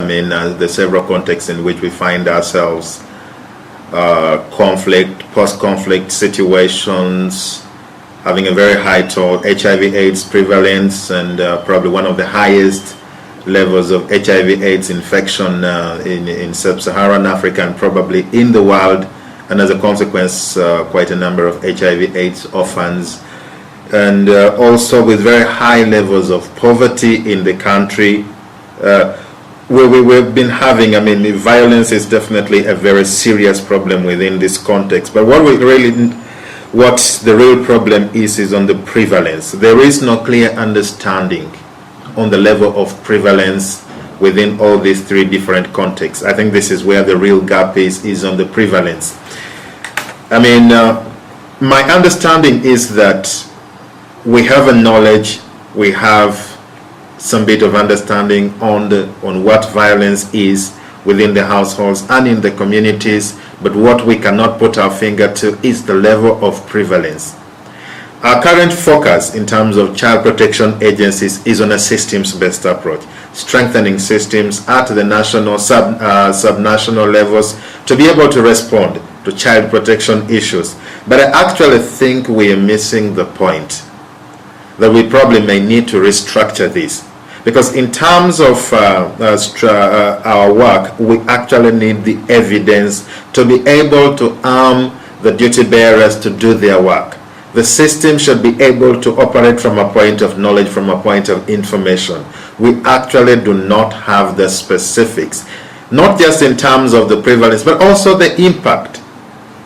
the several contexts in which we find ourselves, conflict, post-conflict situations, having a very high toll, HIV/AIDS prevalence, and probably one of the highest levels of HIV/AIDS infection in sub-Saharan Africa and probably in the world, and as a consequence, quite a number of HIV/AIDS orphans, and also with very high levels of poverty in the country. We've been having, violence is definitely a very serious problem within this context. But what the real problem is on the prevalence. There is no clear understanding on the level of prevalence within all these three different contexts. I think this is where the real gap is on the prevalence. My understanding is that we have a knowledge, we have some bit of understanding on what violence is within the households and in the communities, but what we cannot put our finger to is the level of prevalence. Our current focus in terms of child protection agencies is on a systems-based approach, strengthening systems at the national, sub-national levels to be able to respond to child protection issues. But I actually think we are missing the point, that we probably may need to restructure this. Because in terms of our work, we actually need the evidence to be able to arm the duty bearers to do their work. The system should be able to operate from a point of knowledge, from a point of information. We actually do not have the specifics, not just in terms of the prevalence, but also the impact.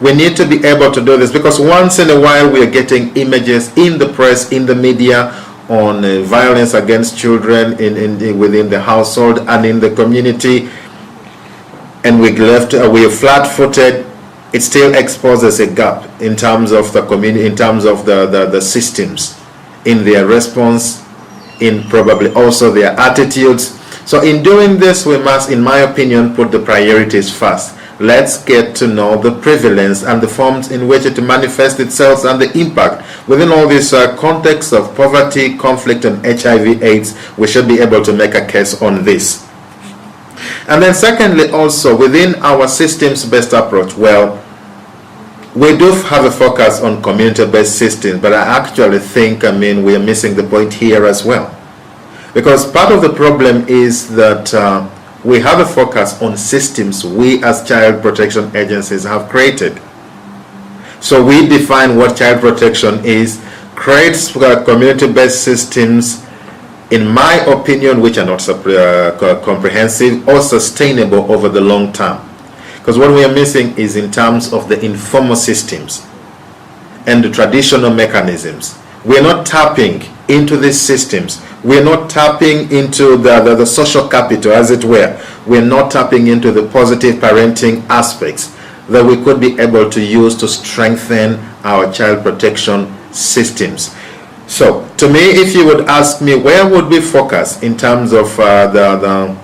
We need to be able to do this because once in a while we are getting images in the press, in the media, on violence against children within the household and in the community, and we are flat-footed. It still exposes a gap in terms of the community, in terms of the systems, in their response, in probably also their attitudes. So in doing this, we must, in my opinion, put the priorities first. Let's get to know the prevalence and the forms in which it manifests itself and the impact. Within all this context of poverty, conflict, and HIV/AIDS, we should be able to make a case on this. And then secondly, also within our systems-based approach, well, we do have a focus on community-based systems, but I actually think, we are missing the point here as well. Because part of the problem is that we have a focus on systems we as child protection agencies have created. So we define what child protection is, creates community-based systems, in my opinion, which are not comprehensive or sustainable over the long term. Because what we are missing is in terms of the informal systems and the traditional mechanisms. We are not tapping into these systems. We are not tapping into the social capital, as it were. We are not tapping into the positive parenting aspects that we could be able to use to strengthen our child protection systems. So, to me, if you would ask me, where would we focus in terms of the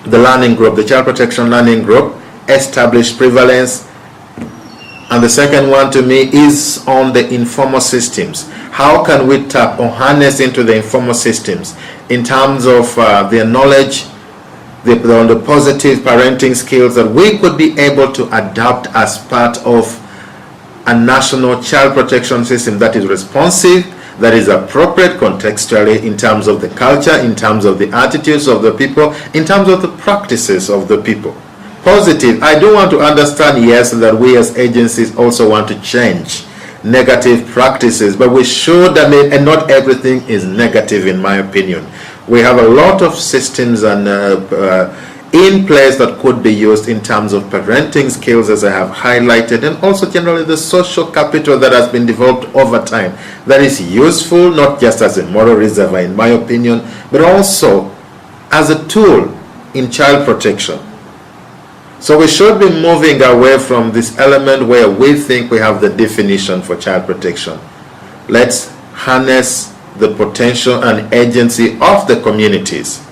learning group, the child protection learning group, establish prevalence, and the second one to me is on the informal systems. How can we tap or harness into the informal systems in terms of their knowledge, on the positive parenting skills that we could be able to adapt as part of a national child protection system that is responsive, that is appropriate contextually in terms of the culture, in terms of the attitudes of the people, in terms of the practices of the people. Positive. I do want to understand, yes, that we as agencies also want to change negative practices, but we should, and not everything is negative in my opinion. We have a lot of systems and in place that could be used in terms of parenting skills, as I have highlighted, and also generally the social capital that has been developed over time that is useful not just as a moral reservoir in my opinion, but also as a tool in child protection. So we should be moving away from this element where we think we have the definition for child protection. Let's harness the potential and agency of the communities